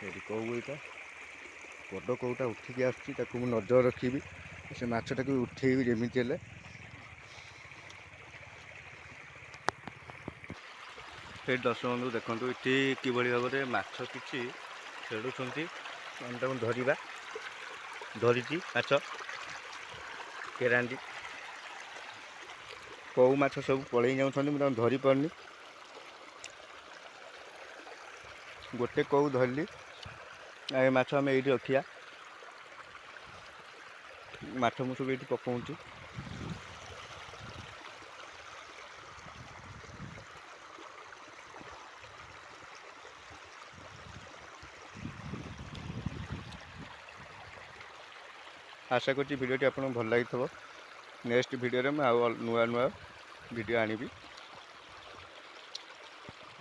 ଏଠି କଉ ଏଇଟା ବଡ଼ କଉଟା ଉଠିକି ଆସୁଛି, ତାକୁ ମୁଁ ନଜର ରଖିବି, ସେ ମାଛଟାକୁ ଉଠେଇବି ଯେମିତି ହେଲେ। ସେଇଠି ଦର୍ଶକ ବନ୍ଧୁ ଦେଖନ୍ତୁ, ଏଠି କିଭଳି ଭାବରେ ମାଛ କିଛି ଖେଳୁଛନ୍ତି। ଆମେ ତାକୁ ଧରିବା, ଧରିଛି ମାଛ କେରାଣ୍ଡି କଉ ମାଛ ସବୁ ପଳେଇ ଯାଉଛନ୍ତି, ମୁଁ ତାଙ୍କୁ ଧରିପାରୁନି। ଗୋଟେ କଉ ଧରିଲି, ଏ ମାଛ ଆମେ ଏଇଠି ରଖିବା। ମାଛ ମୁଁ ସବୁ ଏଇଠି ପକାଉଛି। ଆଶା କରୁଛି ଭିଡ଼ିଓଟି ଆପଣଙ୍କୁ ଭଲ ଲାଗିଥିବ। ନେକ୍ସଟ ଭିଡ଼ିଓରେ ମୁଁ ଆଉ ନୂଆ ଭିଡ଼ିଓ ଆଣିବି।